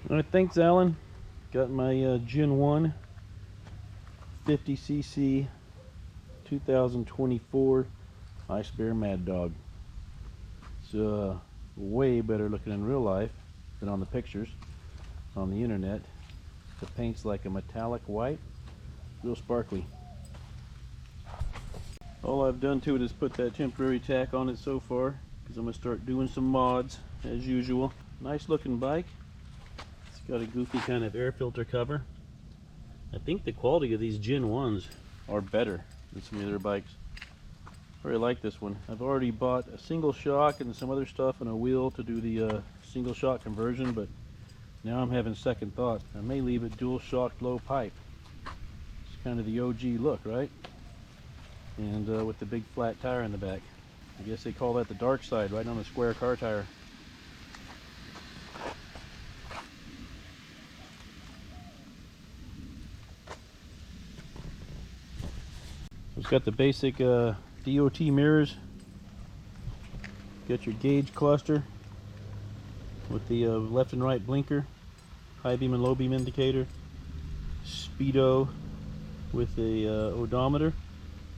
Alright, thanks Alan. Got my Gen 1 50cc 2024 IceBear Maddog. It's way better looking in real life than on the pictures on the internet. The paint's like a metallic white, real sparkly. All I've done to it is put that temporary tack on it so far, because I'm going to start doing some mods as usual. Nice looking bike. It's got a goofy kind of air filter cover. I think the quality of these Gen 1s are better than some of the other bikes. I really like this one. I've already bought a single shock and some other stuff and a wheel to do the single shock conversion, but now I'm having second thoughts. I may leave it dual shock low pipe. It's kind of the OG look, right? And with the big flat tire in the back. I guess they call that the dark side, right on the square car tire. It's got the basic DOT mirrors. Got your gauge cluster with the left and right blinker, high beam and low beam indicator, speedo with a odometer,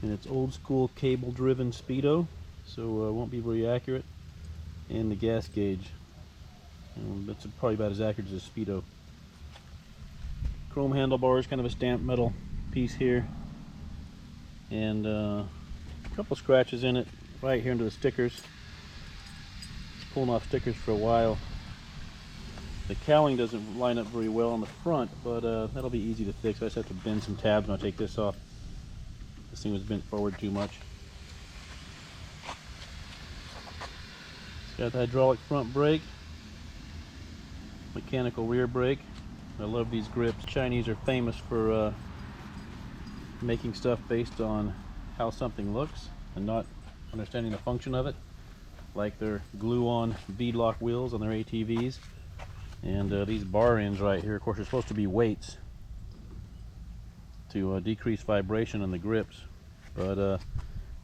and it's old school cable driven speedo, so it won't be very accurate, and the gas gauge. That's probably about as accurate as a speedo. Chrome handlebars, kind of a stamped metal piece here, and a couple scratches in it right here into the stickers. It's pulling off stickers for a while. The cowling doesn't line up very well on the front, but that'll be easy to fix. I just have to bend some tabs when I take this off. This thing was bent forward too much. It's got the hydraulic front brake, mechanical rear brake. I love these grips. Chinese are famous for making stuff based on how something looks and not understanding the function of it, like their glue-on beadlock wheels on their ATVs. And these bar ends right here, of course, are supposed to be weights to decrease vibration in the grips, but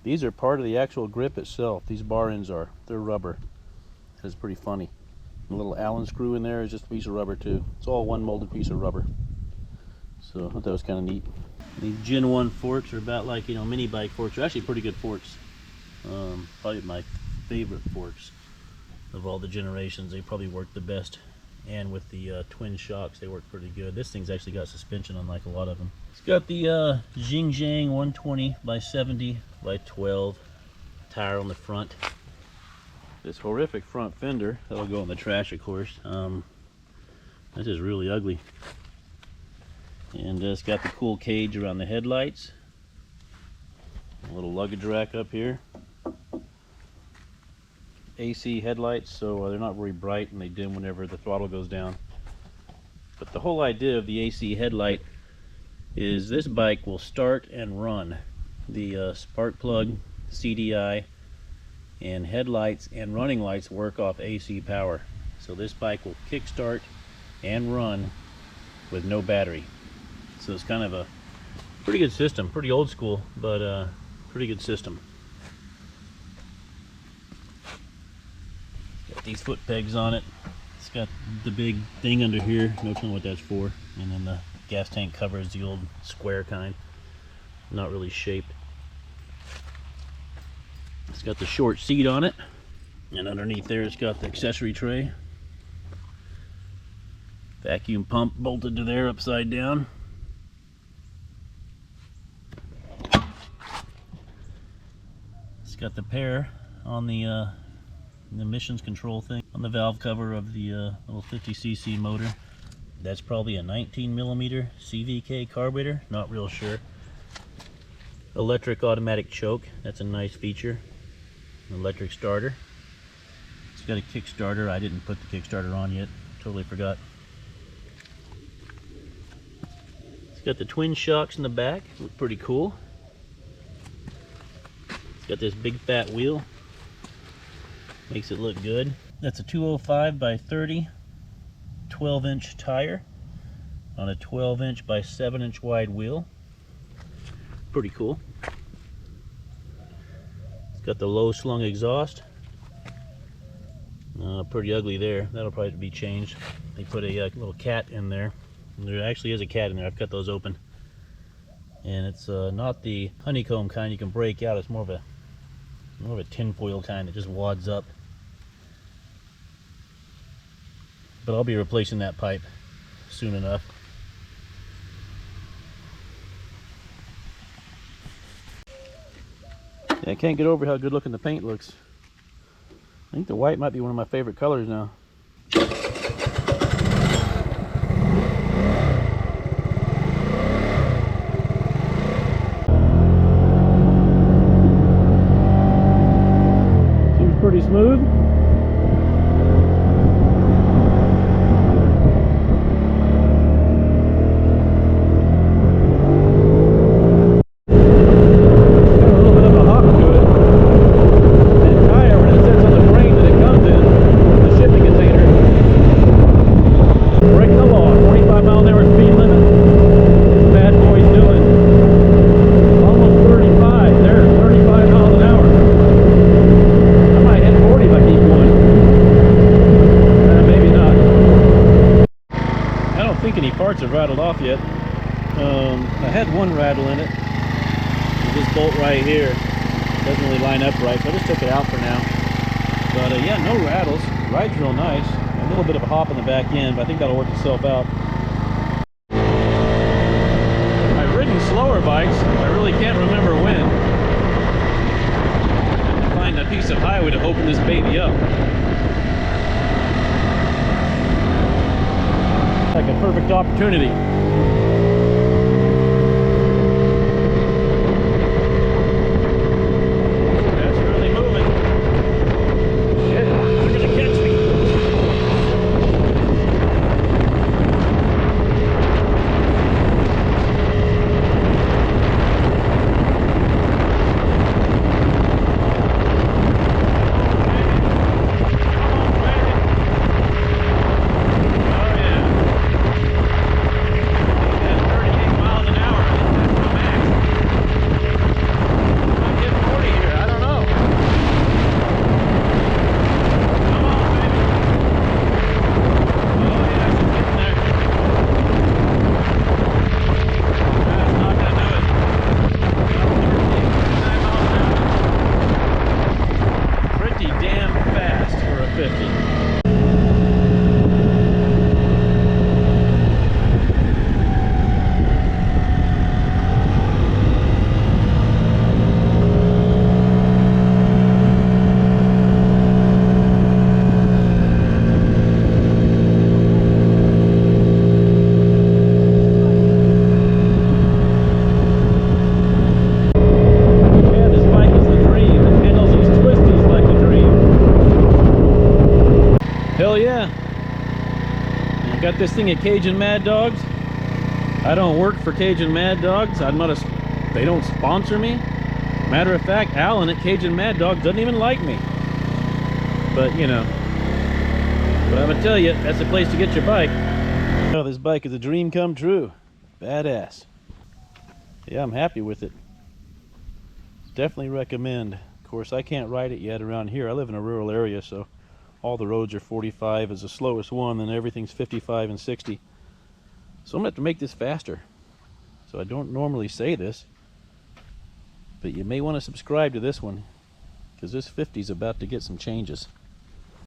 these are part of the actual grip itself. These bar ends are. They're rubber. It's pretty funny. The little Allen screw in there is just a piece of rubber too. It's all one molded piece of rubber. So I thought that was kind of neat. These Gen 1 forks are about like, mini bike forks. They're actually pretty good forks. Probably my favorite forks of all the generations. They probably work the best. And with the twin shocks, they work pretty good. This thing's actually got suspension, unlike a lot of them. It's got the Xinjiang 120 by 70 by 12 tire on the front. This horrific front fender that'll go in the trash, of course. This is really ugly. And it's got the cool cage around the headlights. A little luggage rack up here. AC headlights, so they're not very bright and they dim whenever the throttle goes down. But the whole idea of the AC headlight is this bike will start and run. The spark plug, CDI, and headlights and running lights work off AC power. So this bike will kickstart and run with no battery. So it's kind of a pretty good system, pretty old school, but pretty good system. Got these foot pegs on it. It's got the big thing under here, no telling what that's for. And then the gas tank cover is the old square kind, not really shaped. It's got the short seat on it, and underneath there it's got the accessory tray. Vacuum pump bolted to there upside down. It's got the pair on the emissions control thing on the valve cover of the little 50cc motor. That's probably a 19mm CVK carburetor, not real sure. Electric automatic choke, that's a nice feature. Electric starter. It's got a Kickstarter. I didn't put the Kickstarter on yet, totally forgot. It's got the twin shocks in the back, look pretty cool. It's got this big fat wheel, makes it look good. That's a 205 by 30 12-inch tire on a 12-inch by 7-inch wide wheel. Pretty cool. It's got the low slung exhaust, Pretty ugly there. That'll probably be changed. They put a little cat in there. And there actually is a cat in there. I've cut those open. And it's not the honeycomb kind you can break out. It's more of a tinfoil kind that just wads up. But I'll be replacing that pipe soon enough. Yeah, I can't get over how good looking the paint looks. I think the white might be one of my favorite colors now. Seems pretty smooth. Parts have rattled off yet. I had one rattle in it. This bolt right here doesn't really line up right, so I just took it out for now. But yeah, no rattles. Rides real nice. A little bit of a hop in the back end, but I think that'll work itself out. I've ridden slower bikes. I really can't remember when. I had to find a piece of highway to open this baby up. Like a perfect opportunity. That's really moving. Shit, they're gonna catch me. Got this thing at Cajun Maddogs. I don't work for Cajun Maddogs. They don't sponsor me. Matter of fact, Alan at Cajun Maddogs doesn't even like me. But you know, but I'm gonna tell you, that's the place to get your bike. Oh, this bike is a dream come true. Badass. Yeah, I'm happy with it. Definitely recommend. Of course, I can't ride it yet around here. I live in a rural area, so all the roads are 45 is the slowest one, and everything's 55 and 60. So I'm gonna have to make this faster. So I don't normally say this, but you may want to subscribe to this one, because this 50 is about to get some changes.